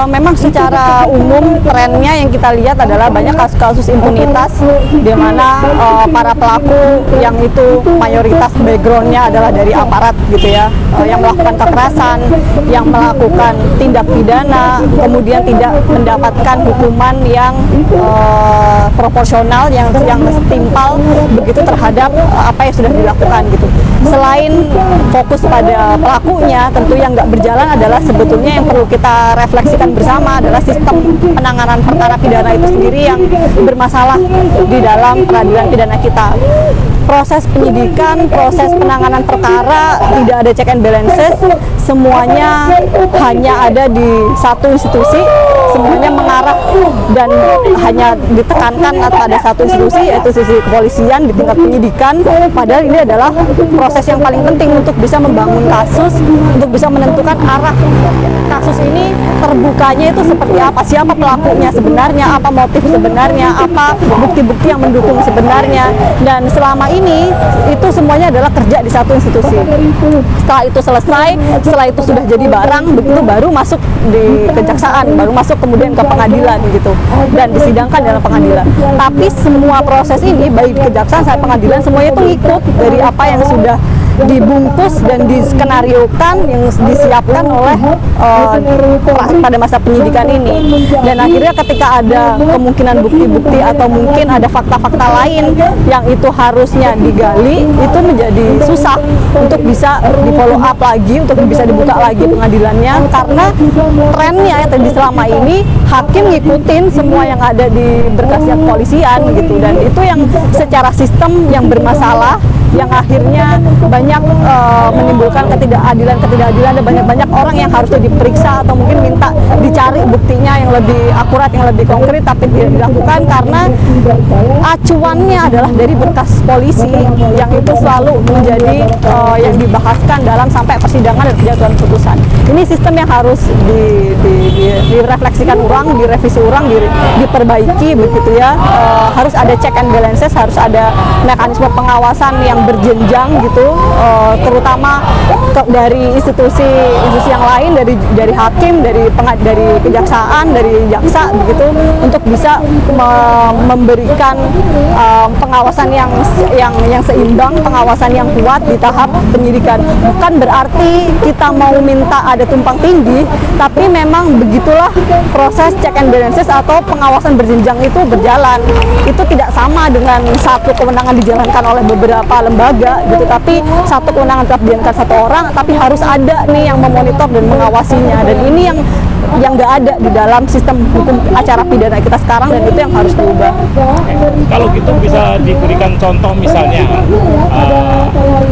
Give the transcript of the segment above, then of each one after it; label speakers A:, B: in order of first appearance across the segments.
A: Memang secara umum trennya yang kita lihat adalah banyak kasus-kasus impunitas di mana para pelaku yang itu mayoritas backgroundnya adalah dari aparat gitu ya, yang melakukan kekerasan, yang melakukan tindak pidana, kemudian tidak mendapatkan hukuman yang proporsional, yang setimpal begitu terhadap apa yang sudah dilakukan gitu. Selain fokus pada pelakunya, tentu yang nggak berjalan adalah sebetulnya yang perlu kita refleksikan bersama adalah sistem penanganan perkara pidana itu sendiri yang bermasalah di dalam peradilan pidana kita. Proses penyidikan, proses penanganan perkara tidak ada check and balances, semuanya hanya ada di satu institusi, semuanya mengarah dan hanya ditekankan pada satu institusi, yaitu sisi kepolisian di tingkat penyidikan. Padahal ini adalah proses yang paling penting untuk bisa membangun kasus, untuk bisa menentukan arah kasus ini terbukanya itu seperti apa, siapa pelakunya sebenarnya, apa motif sebenarnya, apa bukti-bukti yang mendukung sebenarnya. Dan selama ini itu semuanya adalah kerja di satu institusi. Setelah itu selesai, setelah itu sudah jadi barang, begitu baru masuk di kejaksaan, baru masuk kemudian ke pengadilan gitu, dan disidangkan dalam pengadilan. Tapi semua proses ini baik kejaksaan sampai pengadilan semuanya itu ikut dari apa yang sudah dibungkus dan diskenariokan, yang disiapkan oleh pada masa penyidikan ini. Dan akhirnya ketika ada kemungkinan bukti-bukti atau mungkin ada fakta-fakta lain yang itu harusnya digali, itu menjadi susah untuk bisa di follow up lagi, untuk bisa dibuka lagi pengadilannya, karena trennya yang tadi selama ini hakim ngikutin semua yang ada di berkasnya kepolisian gitu, dan itu yang secara sistem yang bermasalah, yang akhirnya banyak menimbulkan ketidakadilan, ada banyak orang yang harusnya diperiksa atau mungkin minta dicari buktinya yang lebih akurat, yang lebih konkret, tapi tidak dilakukan karena acuannya adalah dari berkas polisi yang itu selalu menjadi yang dibahaskan dalam sampai persidangan dan penjatuhan putusan. Ini sistem yang harus direfleksikan ulang, direvisi ulang, diperbaiki begitu ya. Harus ada check and balances, harus ada mekanisme pengawasan yang berjenjang gitu, terutama dari institusi yang lain, dari hakim, dari kejaksaan, dari jaksa begitu, untuk bisa memberikan pengawasan yang seimbang, pengawasan yang kuat di tahap penyidikan. Bukan berarti kita mau minta ada tumpang tindih, tapi memang begitulah proses check and balances atau pengawasan berjenjang itu berjalan. Itu tidak sama dengan satu kewenangan dijalankan oleh beberapa lembaga gitu, tapi satu kewenangan tetap dijalankan satu orang, tapi harus ada nih yang memonitor dan mengawasinya. Dan ini yang nggak ada di dalam sistem hukum acara pidana kita sekarang, dan itu yang harus diubah.
B: Kalau gitu bisa diberikan contoh misalnya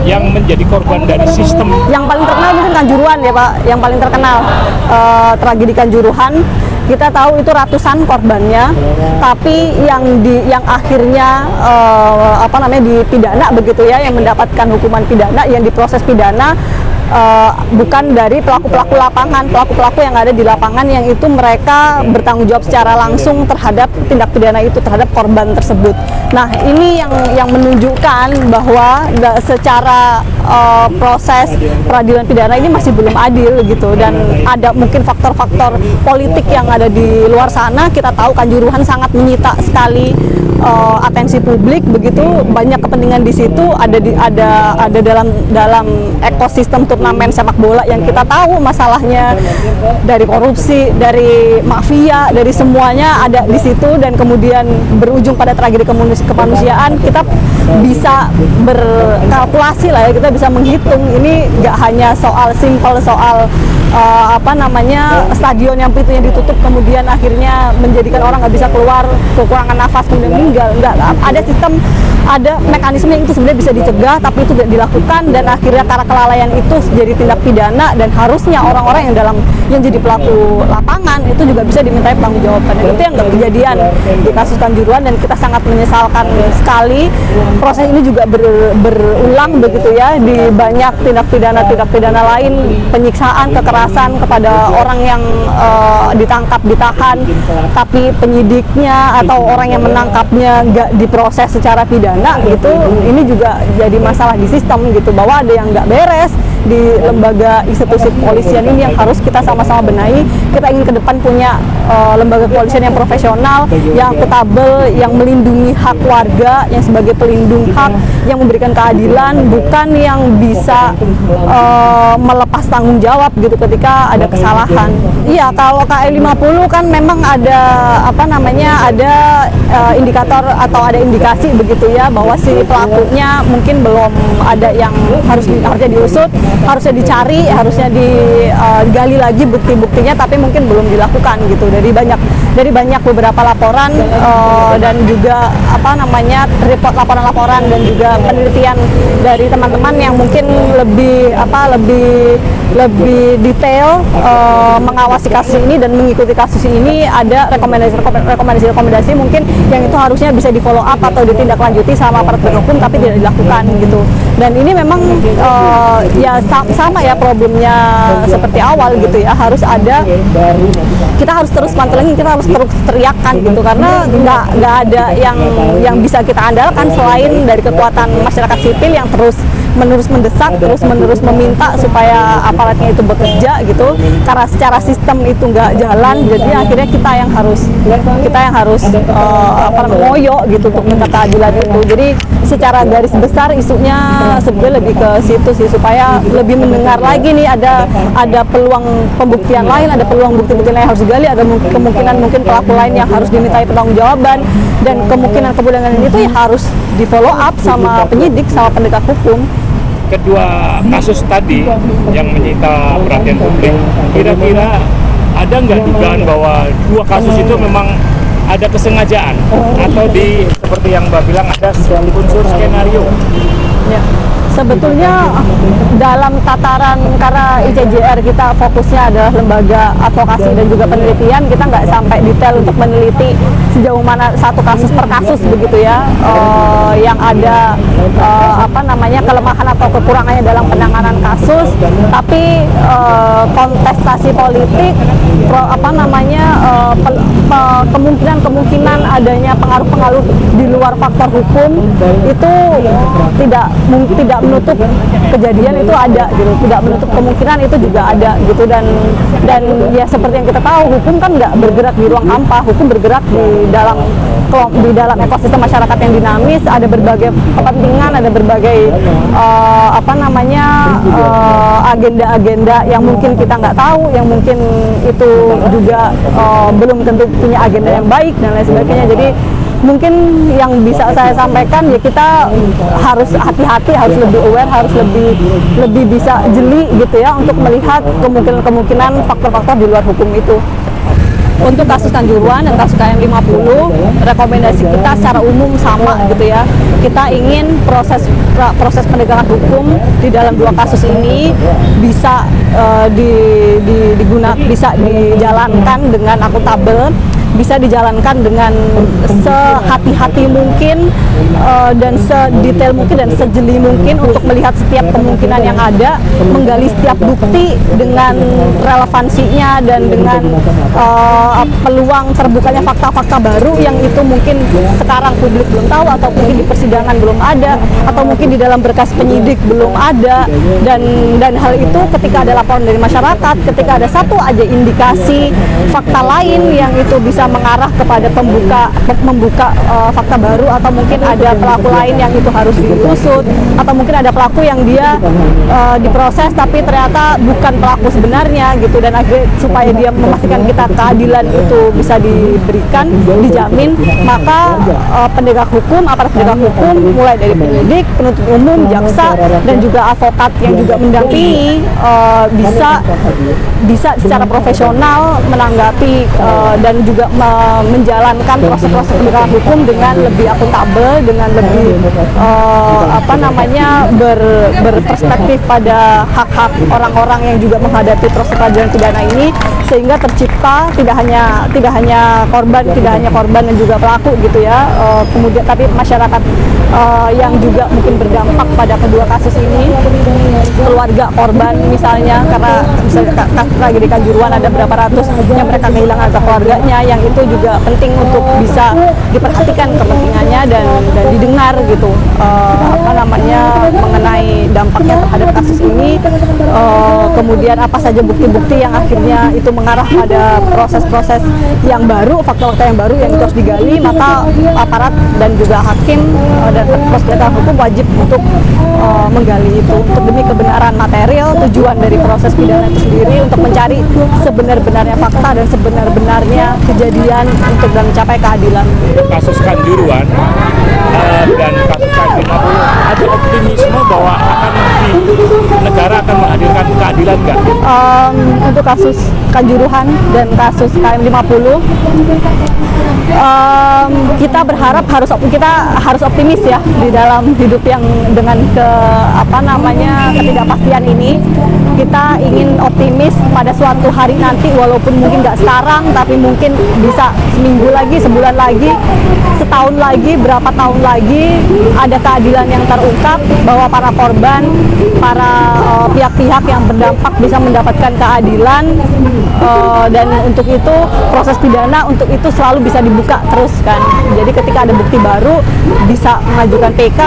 B: yang menjadi korban dari sistem. Yang
A: paling terkenal mungkin Kanjuruhan ya Pak, yang paling terkenal tragedi Kanjuruhan. Kita tahu itu ratusan korbannya, tapi yang akhirnya dipidana begitu ya, yang mendapatkan hukuman pidana, yang diproses pidana bukan dari pelaku-pelaku lapangan, pelaku-pelaku yang ada di lapangan, yang itu mereka bertanggung jawab secara langsung terhadap tindak pidana itu, terhadap korban tersebut. Nah, ini yang menunjukkan bahwa secara proses peradilan pidana ini masih belum adil gitu, dan ada mungkin faktor-faktor politik yang ada di luar sana. Kita tahu Kanjuruhan sangat menyita sekali atensi publik begitu, banyak kepentingan di situ, ada dalam ekosistem turnamen sepak bola yang kita tahu masalahnya dari korupsi, dari mafia, dari semuanya ada di situ, dan kemudian berujung pada tragedi kemanusiaan. Kita bisa berkalkulasi lah ya, kita bisa menghitung, ini nggak hanya soal simpel soal stadion yang pintunya ditutup kemudian akhirnya menjadikan orang nggak bisa keluar, kekurangan nafas kemudian meninggal. Enggak, ada sistem, ada mekanisme yang itu sebenarnya bisa dicegah, tapi itu tidak dilakukan, dan akhirnya karena kelalaian itu jadi tindak pidana, dan harusnya orang-orang yang jadi pelaku lapangan itu juga bisa dimintai pertanggungjawaban. Dan itu yang nggak kejadian di kasus Kanjuruhan, dan kita sangat menyesalkan sekali. Proses ini juga berulang begitu ya di banyak tindak pidana lain, penyiksaan, kekerasan kepada orang yang ditangkap, ditahan, tapi penyidiknya atau orang yang menangkapnya nggak diproses secara pidana gitu. Ini juga jadi masalah di sistem gitu, bahwa ada yang nggak beres, di lembaga institusi kepolisian ini yang harus kita sama-sama benahi. Kita ingin ke depan punya lembaga kepolisian yang profesional, yang akuntabel, yang melindungi hak warga, yang sebagai pelindung hak, yang memberikan keadilan, bukan yang bisa melepas tanggung jawab gitu ketika ada kesalahan. Iya, kalau KM 50 kan memang ada ada indikator atau ada indikasi begitu ya, bahwa si pelakunya mungkin belum ada yang harusnya diusut, harusnya dicari, harusnya digali lagi bukti-buktinya, tapi mungkin belum dilakukan gitu. Dari banyak beberapa laporan dan juga laporan-laporan dan juga penelitian dari teman-teman yang mungkin lebih detail mengawasi kasus ini dan mengikuti kasus ini, ada rekomendasi mungkin yang itu harusnya bisa di follow up atau ditindaklanjuti sama aparat penegak hukum, tapi tidak dilakukan gitu. Dan ini memang ya sama ya problemnya seperti awal gitu ya, harus ada, kita harus terus pantengin, kita harus terus teriakkan gitu, karena nggak ada yang bisa kita andalkan selain dari kekuatan masyarakat sipil yang terus mendesak, terus meminta supaya aparatnya itu bekerja gitu, karena secara sistem itu nggak jalan, jadi akhirnya kita yang harus ngoyo gitu untuk minta keadilan itu. Jadi secara garis besar isunya sebenarnya lebih ke situ sih, supaya lebih mendengar lagi nih, ada peluang pembuktian lain, ada peluang bukti-bukti lain yang harus digali, ada kemungkinan mungkin pelaku lain yang harus dimintai pertanggungjawaban, dan kemungkinan itu ya harus di follow up sama penyidik, sama penegak hukum.
B: Kedua kasus tadi yang menyita perhatian publik, kira-kira ada nggak dugaan bahwa dua kasus itu memang ada kesengajaan atau seperti yang Mbak bilang ada unsur skenario?
A: Ya, sebetulnya dalam tataran, karena ICJR kita fokusnya adalah lembaga advokasi dan juga penelitian, kita nggak sampai detail untuk meneliti sejauh mana satu kasus per kasus begitu ya, yang ada kelemahan atau kekurangannya dalam penanganan kasus. Tapi kontestasi politik, kemungkinan adanya pengaruh-pengaruh di luar faktor hukum itu tidak menutup kejadian itu ada gitu, tidak menutup kemungkinan itu juga ada gitu. Dan ya seperti yang kita tahu, hukum kan nggak bergerak di ruang hampa, hukum bergerak di dalam ekosistem masyarakat yang dinamis, ada berbagai kepentingan, ada berbagai agenda-agenda yang mungkin kita nggak tahu, yang mungkin itu juga belum tentu punya agenda yang baik dan lain sebagainya. Jadi mungkin yang bisa saya sampaikan ya, kita harus hati-hati, harus lebih aware, harus lebih bisa jeli gitu ya, untuk melihat kemungkinan faktor-faktor di luar hukum itu. Untuk kasus Kanjuruhan dan kasus KM 50, rekomendasi kita secara umum sama gitu ya. Kita ingin proses penegakan hukum di dalam dua kasus ini bisa bisa dijalankan dengan akuntabel, bisa dijalankan dengan sehati-hati mungkin, dan sedetail mungkin dan sejeli mungkin untuk melihat setiap kemungkinan yang ada, menggali setiap bukti dengan relevansinya dan dengan peluang terbukanya fakta-fakta baru yang itu mungkin sekarang publik belum tahu, atau mungkin di persidangan belum ada, atau mungkin di dalam berkas penyidik belum ada. Dan hal itu ketika ada laporan dari masyarakat, ketika ada satu aja indikasi fakta lain yang itu bisa mengarah kepada membuka fakta baru, atau mungkin ada pelaku lain yang itu harus diusut, atau mungkin ada pelaku yang dia diproses tapi ternyata bukan pelaku sebenarnya gitu, dan supaya dia memastikan kita keadilan itu bisa diberikan, dijamin, maka penegak hukum, aparat penegak hukum mulai dari penyidik, penuntut umum, jaksa, dan juga advokat yang juga mendampingi bisa secara profesional menanggapi dan juga menjalankan proses-proses penegakan hukum dengan lebih akuntabel, dengan lebih berperspektif pada hak-hak orang-orang yang juga menghadapi proses peradilan pidana ini, sehingga tercipta tidak hanya korban dan juga pelaku gitu ya, kemudian tapi masyarakat yang juga mungkin berdampak pada kedua kasus ini, keluarga korban misalnya, karena misalnya kasus tragedi Kanjuruhan ada berapa ratus yang mereka kehilangan anggota keluarganya, yang itu juga penting untuk bisa diperhatikan kepentingannya dan didengar gitu, mengenai dampaknya terhadap kasus ini, kemudian apa saja bukti-bukti yang akhirnya itu mengarah pada proses-proses yang baru, fakta-fakta yang baru yang terus digali, maka aparat dan juga hakim dan proses penegakan hukum wajib untuk menggali itu untuk demi kebenaran material, tujuan dari proses pidana itu sendiri untuk mencari sebenar-benarnya fakta dan sebenar-benarnya kejadian untuk dan mencapai keadilan.
B: Kasus Kanjuruhan dan kasus Kanjuruhan ada optimisme bahwa negara akan menghadirkan keadilan nggak?
A: Untuk kasus Kanjuruhan dan kasus KM 50, kita berharap kita harus optimis ya di dalam hidup yang dengan ketidakpastian ini. Kita ingin optimis pada suatu hari nanti, walaupun mungkin nggak sekarang, tapi mungkin bisa seminggu lagi, sebulan lagi, setahun lagi, berapa tahun lagi ada keadilan yang terungkap, bahwa para korban, para pihak-pihak yang berdampak bisa mendapatkan keadilan, dan untuk itu proses pidana untuk itu selalu bisa dibuka terus kan. Jadi ketika ada bukti baru bisa mengajukan PK,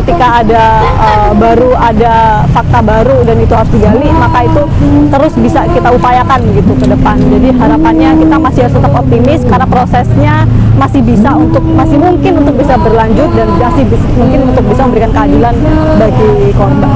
A: ketika ada fakta baru dan itu harus digali, maka itu terus bisa kita upayakan gitu ke depan. Jadi harapannya kita masih harus tetap optimis karena prosesnya masih mungkin untuk bisa berlanjut dan masih mungkin untuk bisa memberikan keadilan bagi korban.